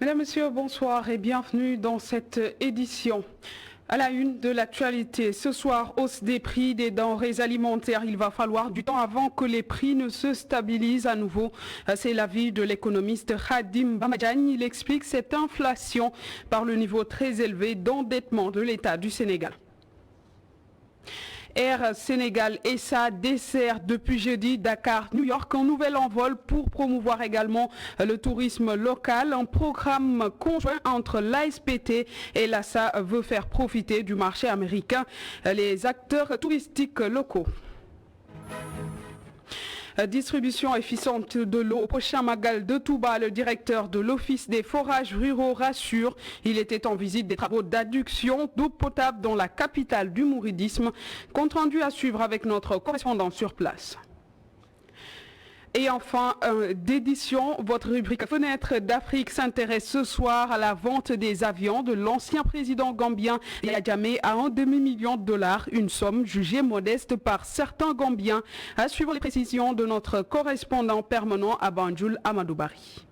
Mesdames, Messieurs, bonsoir et bienvenue dans cette édition. À la une de l'actualité, ce soir, hausse des prix des denrées alimentaires. Il va falloir du temps avant que les prix ne se stabilisent à nouveau. C'est l'avis de l'économiste Khadim Bambadjani. Il explique cette inflation par le niveau très élevé d'endettement de l'État du Sénégal. Air Sénégal SA dessert depuis jeudi Dakar-New York un nouvel envol pour promouvoir également le tourisme local. Un programme conjoint entre l'ASPT et l'ASA veut faire profiter du marché américain les acteurs touristiques locaux. Distribution efficiente de l'eau au prochain Magal de Touba, le directeur de l'Office des forages ruraux rassure. Il était en visite des travaux d'adduction d'eau potable dans la capitale du mouridisme. Compte rendu à suivre avec notre correspondant sur place. Et enfin, d'édition, votre rubrique Fenêtre d'Afrique s'intéresse ce soir à la vente des avions de l'ancien président gambien Yahya Jammeh à $1 demi-million, une somme jugée modeste par certains Gambiens. À suivre les précisions de notre correspondant permanent à Banjul, Amadou Bari.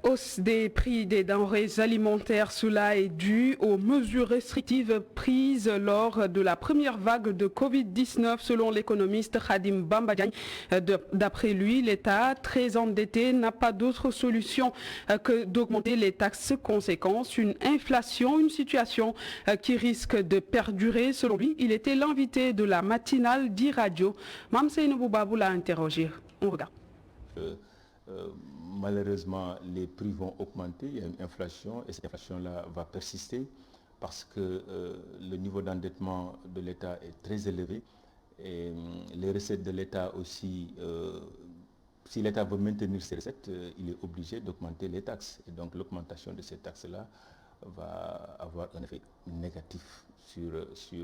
Hausse des prix des denrées alimentaires, cela est dû aux mesures restrictives prises lors de la première vague de Covid-19 selon l'économiste Khadim Bambadjani. D'après lui, l'État très endetté n'a pas d'autre solution que d'augmenter les taxes. Conséquence, une inflation, une situation qui risque de perdurer. Selon lui, il était l'invité de la matinale d'I-Radio. Mme Seynabou Babou l'a interrogé. On regarde. Malheureusement, les prix vont augmenter, il y a une inflation et cette inflation-là va persister parce que le niveau d'endettement de l'État est très élevé et les recettes de l'État aussi, si l'État veut maintenir ses recettes, il est obligé d'augmenter les taxes et donc l'augmentation de ces taxes-là va avoir un effet négatif sur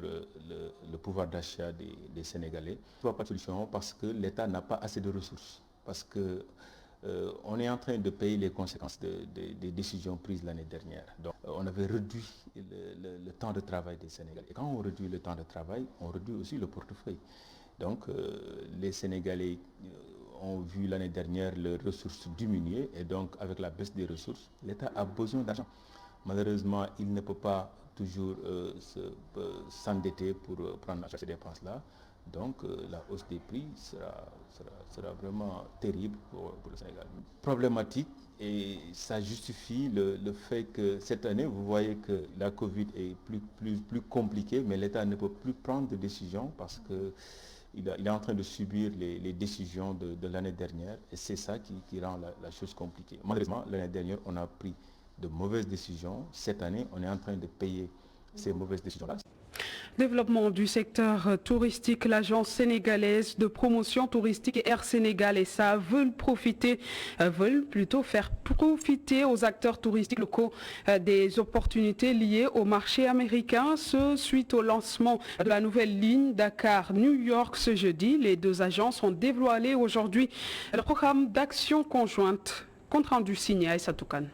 le pouvoir d'achat des Sénégalais. Il n'y a pas de solution parce que l'État n'a pas assez de ressources, parce que on est en train de payer les conséquences des décisions prises l'année dernière. Donc, on avait réduit le temps de travail des Sénégalais. Et quand on réduit le temps de travail, on réduit aussi le portefeuille. Donc, les Sénégalais ont vu l'année dernière leurs ressources diminuer et donc, avec la baisse des ressources, l'État a besoin d'argent. Malheureusement, il ne peut pas toujours s'endetter pour prendre en charge ces dépenses-là. Donc la hausse des prix sera vraiment terrible pour le Sénégal. Problématique et ça justifie le fait que cette année, vous voyez que la Covid est plus compliquée, mais l'État ne peut plus prendre de décisions parce qu'il est en train de subir les décisions de l'année dernière et c'est ça qui rend la chose compliquée. Malheureusement, l'année dernière, on a pris de mauvaises décisions. Cette année, on est en train de payer ces mauvaises décisions-là. Développement du secteur touristique, l'agence sénégalaise de promotion touristique et Air Sénégal SA veulent plutôt faire profiter aux acteurs touristiques locaux des opportunités liées au marché américain. Ce suite au lancement de la nouvelle ligne Dakar-New York ce jeudi. Les deux agences ont dévoilé aujourd'hui le programme d'action conjointe. Compte rendu signé à Aïssa Toukane.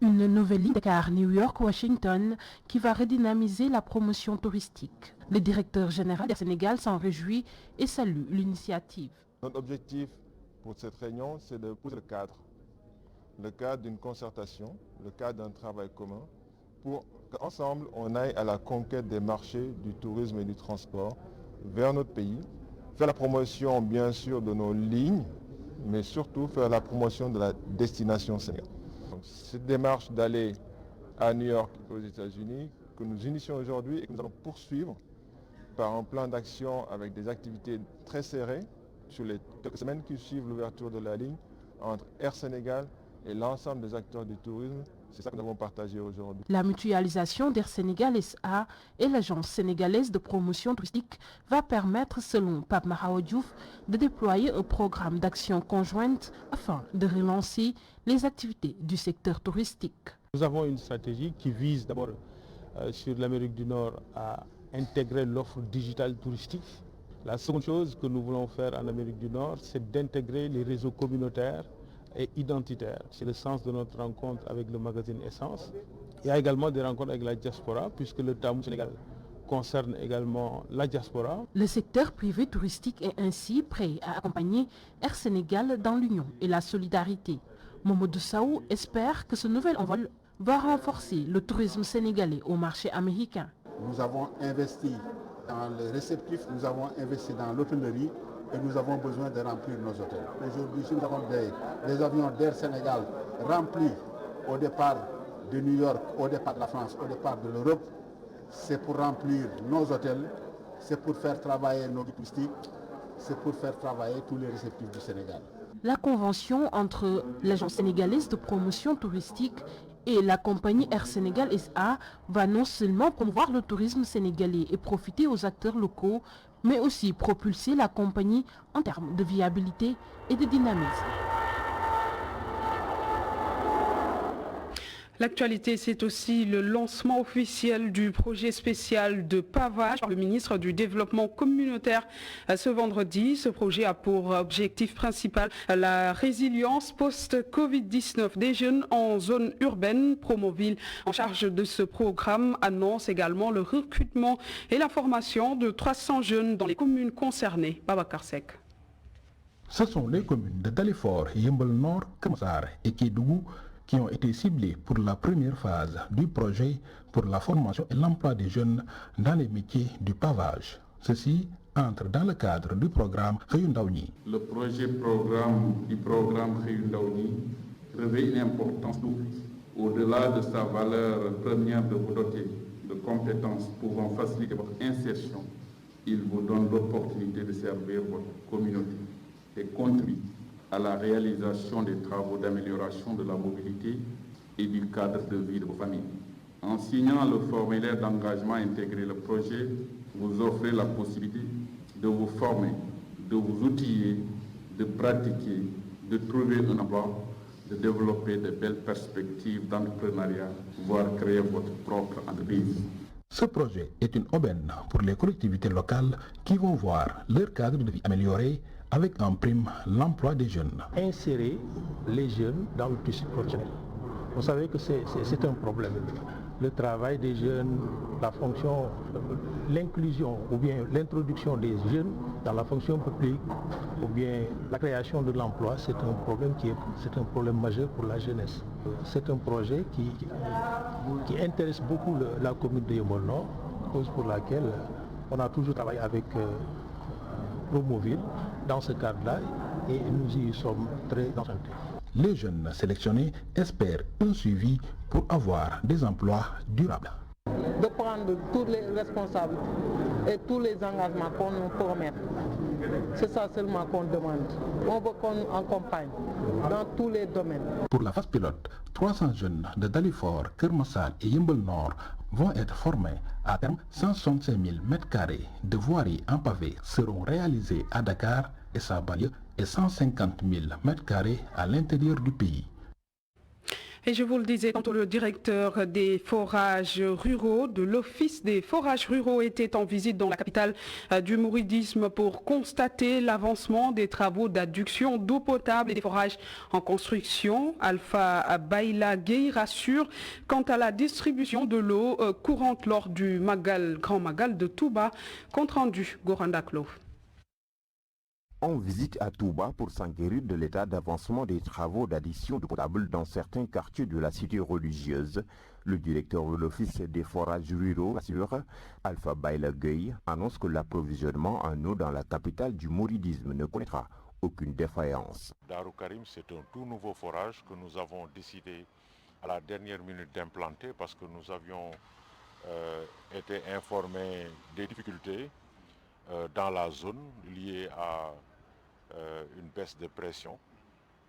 Une nouvelle ligne Dakar-New York-Washington qui va redynamiser la promotion touristique. Le directeur général du Sénégal s'en réjouit et salue l'initiative. Notre objectif pour cette réunion, c'est de poser le cadre d'une concertation, le cadre d'un travail commun, pour qu'ensemble on aille à la conquête des marchés du tourisme et du transport vers notre pays, faire la promotion bien sûr de nos lignes, mais surtout faire la promotion de la destination Sénégal. Donc, cette démarche d'aller à New York aux États-Unis que nous initions aujourd'hui et que nous allons poursuivre par un plan d'action avec des activités très serrées sur les quelques semaines qui suivent l'ouverture de la ligne entre Air Sénégal et l'ensemble des acteurs du tourisme. C'est ça que nous avons partagé aujourd'hui. La mutualisation d'Air Sénégal SA et l'agence sénégalaise de promotion touristique va permettre, selon Pape Mahao Diouf, de déployer un programme d'action conjointe afin de relancer les activités du secteur touristique. Nous avons une stratégie qui vise d'abord sur l'Amérique du Nord à intégrer l'offre digitale touristique. La seconde chose que nous voulons faire en Amérique du Nord, c'est d'intégrer les réseaux communautaires et identitaires. C'est le sens de notre rencontre avec le magazine Essence. Il y a également des rencontres avec la diaspora, puisque le Tamoul Sénégal concerne également la diaspora. Le secteur privé touristique est ainsi prêt à accompagner Air Sénégal dans l'union et la solidarité. Mamadou Saou espère que ce nouvel envol va renforcer le tourisme sénégalais au marché américain. Nous avons investi dans le réceptif, nous avons investi dans l'hôtellerie et nous avons besoin de remplir nos hôtels. Aujourd'hui, si nous avons des avions d'Air Sénégal remplis au départ de New York, au départ de la France, au départ de l'Europe, c'est pour remplir nos hôtels, c'est pour faire travailler nos guides touristiques, c'est pour faire travailler tous les réceptifs du Sénégal. La convention entre l'agence sénégalaise de promotion touristique et la compagnie Air Sénégal SA va non seulement promouvoir le tourisme sénégalais et profiter aux acteurs locaux, mais aussi propulser la compagnie en termes de viabilité et de dynamisme. L'actualité, c'est aussi le lancement officiel du projet spécial de pavage par le ministre du Développement communautaire ce vendredi. Ce projet a pour objectif principal la résilience post-Covid-19 des jeunes en zone urbaine. Promoville, en charge de ce programme, annonce également le recrutement et la formation de 300 jeunes dans les communes concernées. Babacar Seck. Ce sont les communes de Dalifort, Yeumbeul Nord, Keur Massar et Kédougou qui ont été ciblés pour la première phase du projet pour la formation et l'emploi des jeunes dans les métiers du pavage. Ceci entre dans le cadre du programme Xëyu Ndaw Ñi. Le programme Xëyu Ndaw Ñi revêt une importance double. Au-delà de sa valeur première de vous doter de compétences pouvant faciliter votre insertion, il vous donne l'opportunité de servir votre communauté et contribuer à la réalisation des travaux d'amélioration de la mobilité et du cadre de vie de vos familles. En signant le formulaire d'engagement intégré le projet, vous offrez la possibilité de vous former, de vous outiller, de pratiquer, de trouver un emploi, de développer de belles perspectives d'entrepreneuriat, voire créer votre propre entreprise. Ce projet est une aubaine pour les collectivités locales qui vont voir leur cadre de vie amélioré avec en prime l'emploi des jeunes. Insérer les jeunes dans le tissu professionnel. Vous savez que c'est un problème. Le travail des jeunes, la fonction, l'inclusion ou bien l'introduction des jeunes dans la fonction publique ou bien la création de l'emploi, c'est un problème majeur pour la jeunesse. C'est un projet qui intéresse beaucoup la commune de Yeumbeul Nord, cause pour laquelle on a toujours travaillé avec Promoville dans ce cadre-là et nous y sommes très enchantés. Les jeunes sélectionnés espèrent un suivi pour avoir des emplois durables. De prendre tous les responsables et tous les engagements qu'on nous promet. C'est ça seulement qu'on demande. On veut qu'on nous accompagne dans tous les domaines. Pour la phase pilote, 300 jeunes de Dalifort, Keur Massar et Yeumbeul Nord vont être formés. À terme, 165 000 m² de voiries en pavé seront réalisés à Dakar et sa banlieue et 150 000 m² à l'intérieur du pays. Et je vous le disais, tantôt le directeur des forages ruraux de l'Office des forages ruraux était en visite dans la capitale du mouridisme pour constater l'avancement des travaux d'adduction d'eau potable et des forages en construction. Alpha Baïla Gueye rassure quant à la distribution de l'eau courante lors du Grand Magal de Touba. Compte rendu, Goranda Klo. On visite à Touba pour s'enquérir de l'état d'avancement des travaux d'addition d'eau potable dans certains quartiers de la cité religieuse. Le directeur de l'Office des forages ruraux, Alpha Baïla Gueye, annonce que l'approvisionnement en eau dans la capitale du mouridisme ne connaîtra aucune défaillance. Darou Karim, c'est un tout nouveau forage que nous avons décidé à la dernière minute d'implanter parce que nous avions été informés des difficultés dans la zone liée à une baisse de pression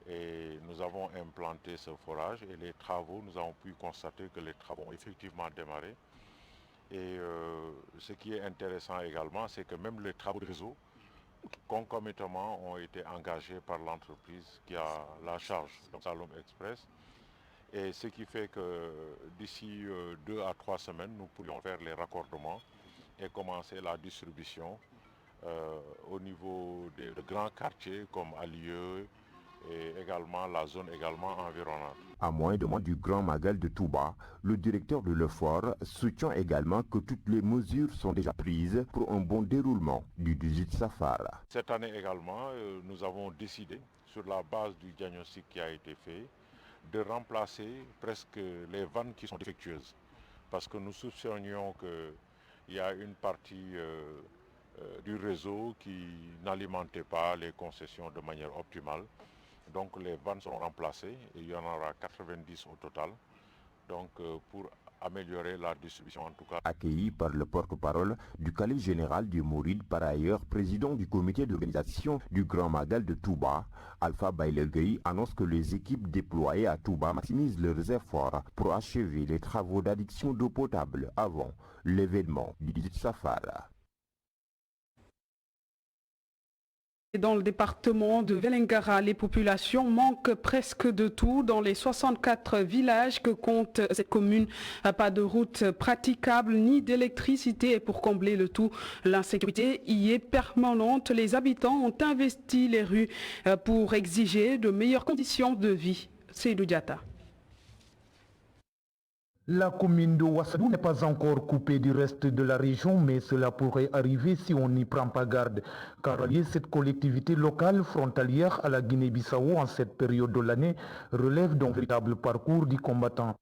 et nous avons implanté ce forage et les travaux, nous avons pu constater que les travaux ont effectivement démarré et ce qui est intéressant également, c'est que même les travaux de réseau concomitamment ont été engagés par l'entreprise qui a la charge de Saloum Express et ce qui fait que d'ici 2 à 3 semaines, nous pourrions faire les raccordements et commencer la distribution au niveau de grands quartiers comme Alieu et également la zone également environnante. À moins de mois du Grand Magal de Touba, le directeur de l'EFOR soutient également que toutes les mesures sont déjà prises pour un bon déroulement du 18 Safar. Cette année également, nous avons décidé, sur la base du diagnostic qui a été fait, de remplacer presque les vannes qui sont défectueuses. Parce que nous soupçonnions qu'il y a une partie du réseau qui n'alimentait pas les concessions de manière optimale. Donc les vannes seront remplacées et il y en aura 90 au total. Donc pour améliorer la distribution en tout cas. Accueilli par le porte-parole du calife général du Mouride, par ailleurs président du comité d'organisation du Grand Magal de Touba, Alpha Baïlegui annonce que les équipes déployées à Touba maximisent leurs efforts pour achever les travaux d'adduction d'eau potable avant l'événement du 18 Safar. Dans le département de Vélingara, les populations manquent presque de tout. Dans les 64 villages que compte cette commune, pas de route praticable ni d'électricité. Et pour combler le tout, l'insécurité y est permanente. Les habitants ont investi les rues pour exiger de meilleures conditions de vie. Seydou Diatta. La commune de Ouassadou n'est pas encore coupée du reste de la région, mais cela pourrait arriver si on n'y prend pas garde. Car relier cette collectivité locale frontalière à la Guinée-Bissau en cette période de l'année relève d'un véritable parcours du combattant.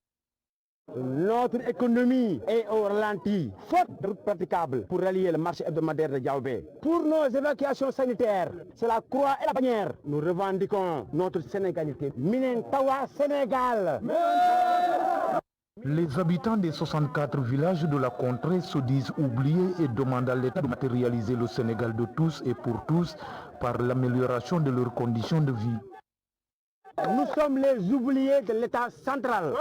Notre économie est au ralenti, faute de route praticable pour relier le marché hebdomadaire de Diaobé. Pour nos évacuations sanitaires, c'est la croix et la bannière. Nous revendiquons notre sénégalité. Minentawa Sénégal. Les habitants des 64 villages de la contrée se disent oubliés et demandent à l'État de matérialiser le Sénégal de tous et pour tous par l'amélioration de leurs conditions de vie. Nous sommes les oubliés de l'État central.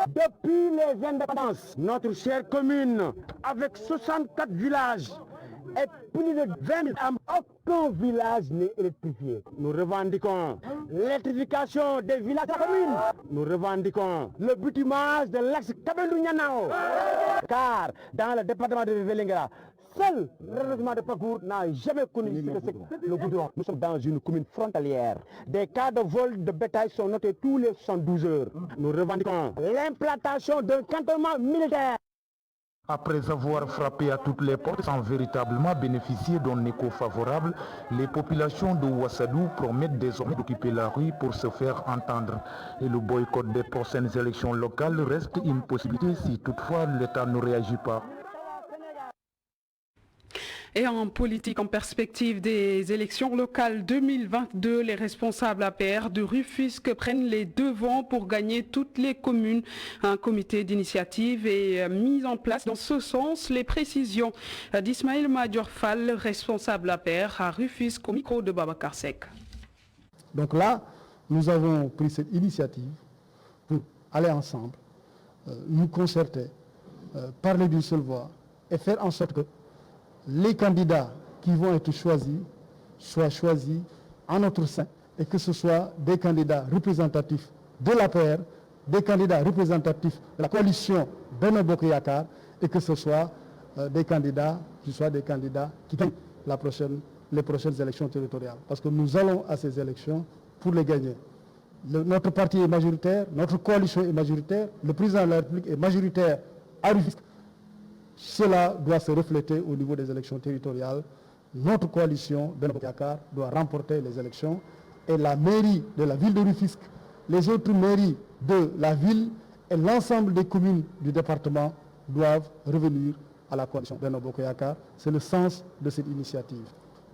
Depuis les indépendances, notre chère commune, avec 64 villages et plus de 20 000 âmes, aucun village n'est électrifié. Nous revendiquons l'électrification des villages de la commune. Nous revendiquons le bitumage de l'axe Kabelou-Nianao. Car dans le département de Vélingara, seul le de parcours n'a jamais connu le goudron. Nous sommes dans une commune frontalière. Des cas de vol de bétail sont notés tous les 72 heures. Nous revendiquons l'implantation d'un cantonnement militaire. Après avoir frappé à toutes les portes sans véritablement bénéficier d'un écho favorable, les populations de Ouassadou promettent désormais d'occuper la rue pour se faire entendre. Et le boycott des prochaines élections locales reste une possibilité si toutefois l'État ne réagit pas. Et en politique, en perspective des élections locales 2022, les responsables APR de Rufisque prennent les devants pour gagner toutes les communes. Un comité d'initiative est mis en place dans ce sens. Les précisions d'Ismaël Madior Fall, responsable APR à Rufisque, au micro de Babacar Seck. Donc là, nous avons pris cette initiative pour aller ensemble, nous concerter, parler d'une seule voix et faire en sorte que les candidats qui vont être choisis soient choisis en notre sein et que ce soit des candidats représentatifs de l'APR, des candidats représentatifs de la coalition Benno Bokk Yakaar et que ce soit des candidats qui gagnent les prochaines élections territoriales. Parce que nous allons à ces élections pour les gagner. Notre parti est majoritaire, notre coalition est majoritaire, le président de la République est majoritaire à Rufisque. Cela doit se refléter au niveau des élections territoriales. Notre coalition, Benno Bokk Yakaar, doit remporter les élections et la mairie de la ville de Rufisque, les autres mairies de la ville et l'ensemble des communes du département doivent revenir à la coalition Benno Bokk Yakaar. C'est le sens de cette initiative.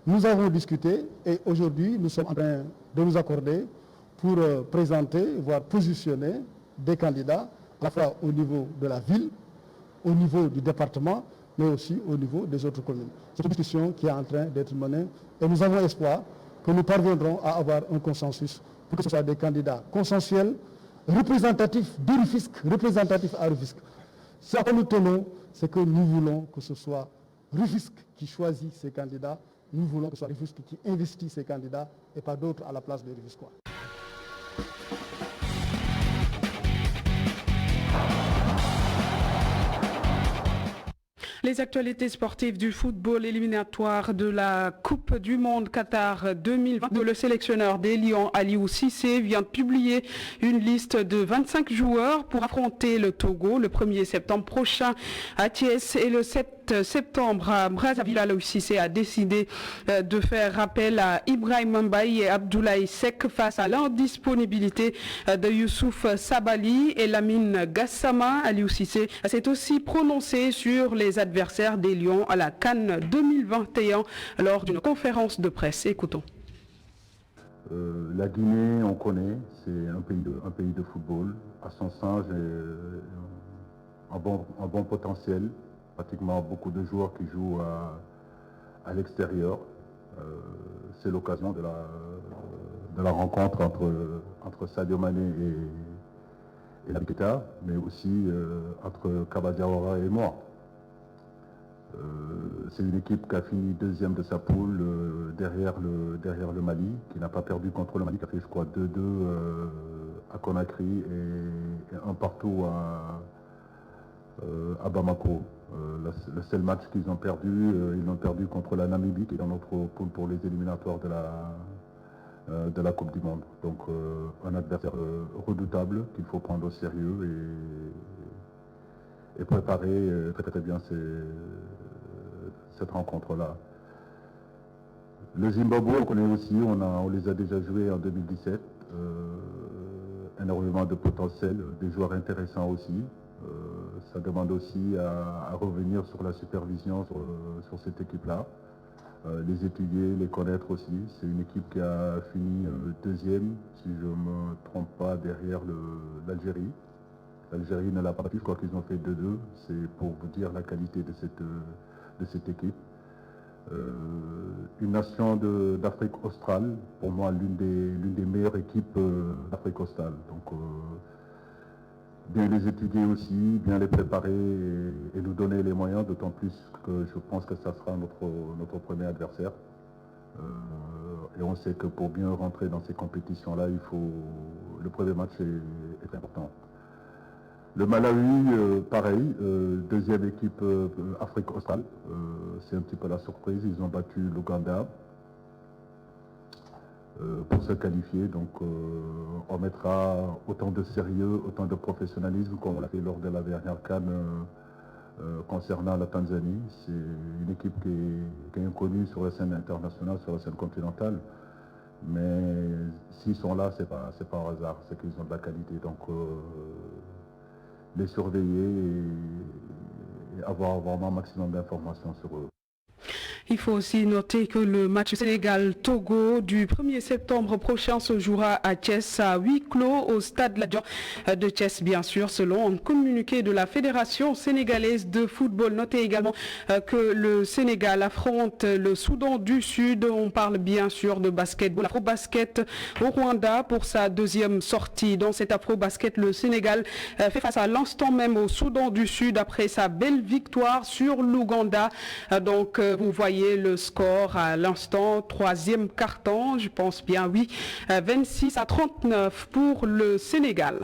Nous avons discuté et aujourd'hui nous sommes en train de nous accorder pour présenter, voire positionner des candidats à la fois au niveau de la ville, au niveau du département, mais aussi au niveau des autres communes. C'est une discussion qui est en train d'être menée et nous avons espoir que nous parviendrons à avoir un consensus pour que ce soit des candidats consensuels, représentatifs de Rufisque, représentatifs à Rufisque. Ce à quoi nous tenons, c'est que nous voulons que ce soit Rufisque qui choisit ses candidats, nous voulons que ce soit Rufisque qui investit ses candidats et pas d'autres à la place des Rufisquois. Les actualités sportives du football éliminatoire de la Coupe du Monde Qatar 2022. Le sélectionneur des Lions, Aliou Cissé, vient de publier une liste de 25 joueurs pour affronter le Togo le 1er septembre prochain à Thiès et le 7 septembre à Brazzaville. Aliou Cissé a décidé de faire appel à Ibrahim Mbaye et Abdoulaye Seck face à l'indisponibilité de Youssouf Sabali et Lamine Gassama. Aliou Cissé s'est aussi prononcé sur les adversaires des Lions à la CAN 2021 lors d'une conférence de presse. Écoutons. La Guinée, on connaît, c'est un pays de football. À son sein, un bon potentiel. Pratiquement beaucoup de joueurs qui jouent à l'extérieur. C'est l'occasion de la rencontre entre Sadio Mané et Naby Keita, mais aussi entre Kaba Diawara et moi. C'est une équipe qui a fini deuxième de sa poule derrière le Mali, qui n'a pas perdu contre le Mali, qui a fait je crois 2-2 à Conakry et un partout à Bamako. Le seul match qu'ils ont perdu, ils l'ont perdu contre la Namibie, qui est dans notre poule pour les éliminatoires de la Coupe du Monde. Donc un adversaire redoutable qu'il faut prendre au sérieux et préparer très bien cette rencontre-là. Le Zimbabwe, on connaît aussi, on les a déjà joués en 2017. Énormément de potentiel, des joueurs intéressants aussi. Ça demande aussi à revenir sur la supervision sur cette équipe-là. Les étudier, les connaître aussi. C'est une équipe qui a fini deuxième, si je ne me trompe pas, derrière l'Algérie. L'Algérie ne l'a pas battu, je crois qu'ils ont fait 2-2. C'est pour vous dire la qualité de cette équipe. Une nation d'Afrique australe, pour moi l'une des meilleures équipes d'Afrique australe. Donc bien les étudier aussi, bien les préparer et nous donner les moyens, d'autant plus que je pense que ça sera notre premier adversaire. Et on sait que pour bien rentrer dans ces compétitions-là, le premier match est important. Le Malawi, pareil, deuxième équipe Afrique australe. C'est un petit peu la surprise, ils ont battu l'Ouganda pour se qualifier. Donc on mettra autant de sérieux, autant de professionnalisme comme on l'a fait lors de la dernière CAN concernant la Tanzanie. C'est une équipe qui est inconnue sur la scène internationale, sur la scène continentale. Mais s'ils sont là, c'est pas un hasard, c'est qu'ils ont de la qualité. Donc les surveiller et avoir vraiment un maximum d'informations sur eux. Il faut aussi noter que le match Sénégal-Togo du 1er septembre prochain se jouera à Thiès à huis clos au stade Lat Dior de Thiès, bien sûr, selon un communiqué de la Fédération sénégalaise de football. Notez également que le Sénégal affronte le Soudan du Sud. On parle bien sûr de basketball, afro-basket au Rwanda pour sa deuxième sortie. Dans cet afro-basket, le Sénégal fait face à l'instant même au Soudan du Sud après sa belle victoire sur l'Ouganda. Donc vous voyez le score à l'instant, troisième carton, je pense bien oui, 26-39 pour le Sénégal.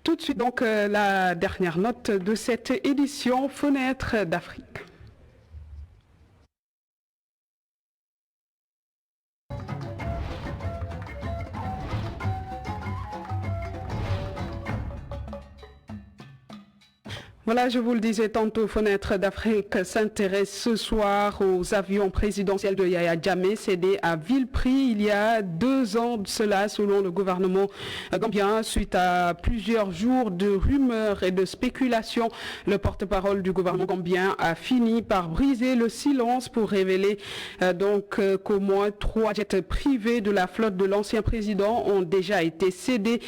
Tout de suite donc la dernière note de cette édition, Fenêtre d'Afrique. Voilà, je vous le disais tantôt, Fenêtre d'Afrique s'intéresse ce soir aux avions présidentiels de Yaya Jammeh cédés à vil prix il y a 2 ans de cela, selon le gouvernement gambien. Suite à plusieurs jours de rumeurs et de spéculations, le porte-parole du gouvernement gambien a fini par briser le silence pour révéler qu'au moins 3 jets privés de la flotte de l'ancien président ont déjà été cédés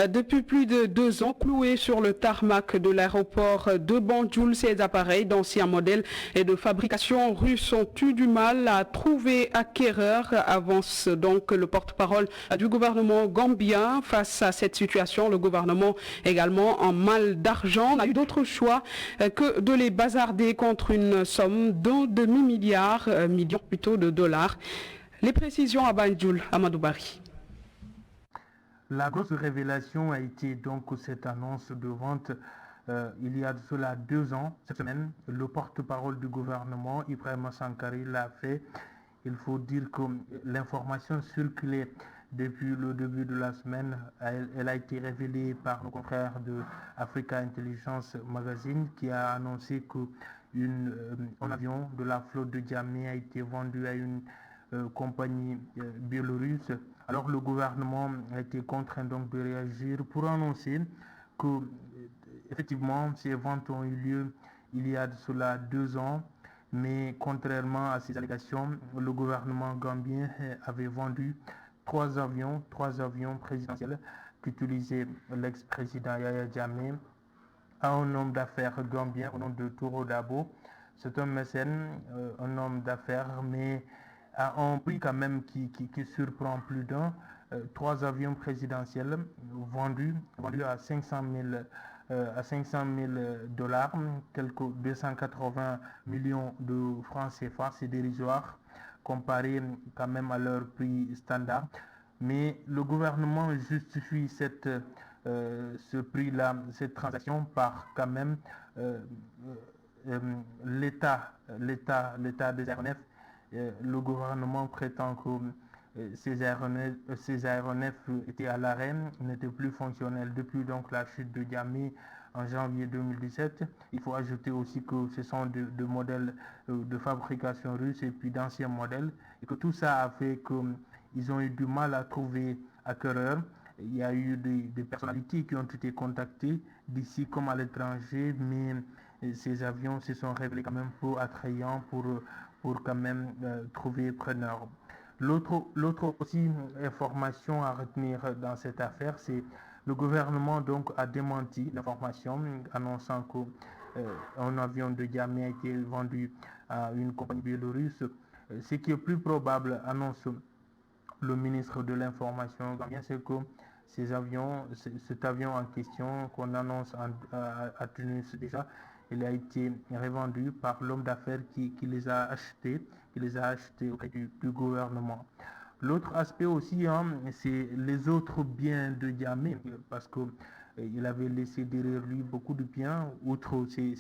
depuis plus de 2 ans, cloués sur le tarmac de l'aéroport de Banjul. Ces appareils d'anciens modèles et de fabrication russe ont eu du mal à trouver acquéreur, avance donc le porte-parole du gouvernement gambien. Face à cette situation, le gouvernement également en mal d'argent n'a eu d'autre choix que de les bazarder contre une somme d'un demi-milliard, millions plutôt de dollars. Les précisions à Banjul, Amadou Bari. La grosse révélation a été donc cette annonce de vente il y a de cela 2 ans, cette semaine, le porte-parole du gouvernement, Ibrahima Sankari, l'a fait. Il faut dire que l'information circulait depuis le début de la semaine. Elle a été révélée par le confrère de Africa Intelligence Magazine qui a annoncé qu'un avion de la flotte de Djamé a été vendu à une compagnie biélorusse. Alors le gouvernement a été contraint donc de réagir pour annoncer que effectivement ces ventes ont eu lieu il y a de cela 2 ans, mais contrairement à ces allégations, le gouvernement gambien avait vendu 3 avions présidentiels qu'utilisait l'ex-président Yaya Jammeh à un homme d'affaires gambien au nom de Touro Dabo. C'est un mécène, un homme d'affaires, mais à un prix quand même qui surprend plus d'un. 3 avions présidentiels vendus à 500 000 dollars, quelques 280 millions de francs CFA, c'est dérisoire comparé quand même à leur prix standard. Mais le gouvernement justifie ce prix-là, cette transaction par quand même l'état des aéronefs. Le gouvernement prétend que ces aéronefs étaient à l'arrêt, n'étaient plus fonctionnels depuis donc la chute de Djamé en janvier 2017. Il faut ajouter aussi que ce sont de modèles de fabrication russe et puis d'anciens modèles, et que tout ça a fait qu'ils ont eu du mal à trouver acquéreurs. Il y a eu des personnalités qui ont été contactées d'ici comme à l'étranger, mais ces avions se sont révélés quand même peu attrayants pour quand même trouver preneur. L'autre aussi information à retenir dans cette affaire, c'est le gouvernement donc a démenti l'information annonçant qu'un avion de Djamé a été vendu à une compagnie biélorusse. Ce qui est plus probable, annonce le ministre de l'Information gambien, c'est que cet avion en question qu'on annonce à Tunis déjà, il a été revendu par l'homme d'affaires qui les a achetés auprès du gouvernement. L'autre aspect aussi, c'est les autres biens de Djamé, parce qu'il avait laissé derrière lui beaucoup de biens. Outre ces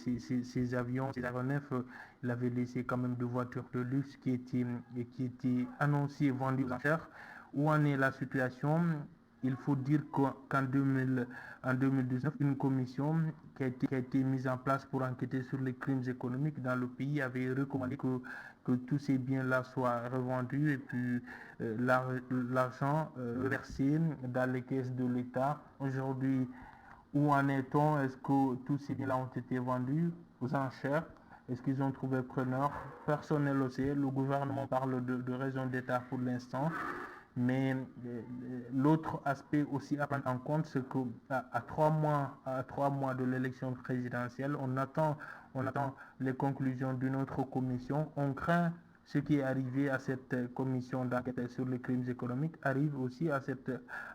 avions, ces aéronefs, il avait laissé quand même des voitures de luxe qui étaient annoncées et vendues aux enchères. Où en est la situation? Il faut dire qu'en 2019, une commission qui a été mise en place pour enquêter sur les crimes économiques dans le pays avait recommandé que tous ces biens-là soient revendus et puis l'argent versé dans les caisses de l'État. Aujourd'hui, où en est-on? Est-ce que tous ces biens-là ont été vendus aux enchères? Est-ce qu'ils ont trouvé preneur? Personne ne le sait. Le gouvernement parle de raison d'État pour l'instant. Mais l'autre aspect aussi à prendre en compte, c'est qu'à 3 mois de l'élection présidentielle, on attend les conclusions d'une autre commission. On craint ce qui est arrivé à cette commission d'enquête sur les crimes économiques arrive aussi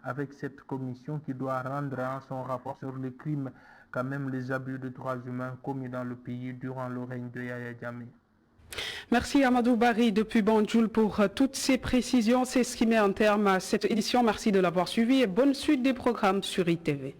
avec cette commission qui doit rendre son rapport sur les crimes, quand même les abus de droits humains commis dans le pays durant le règne de Yaya Jammeh. Merci Amadou Barry depuis Banjul pour toutes ces précisions. C'est ce qui met un terme à cette édition. Merci de l'avoir suivi et bonne suite des programmes sur ITV.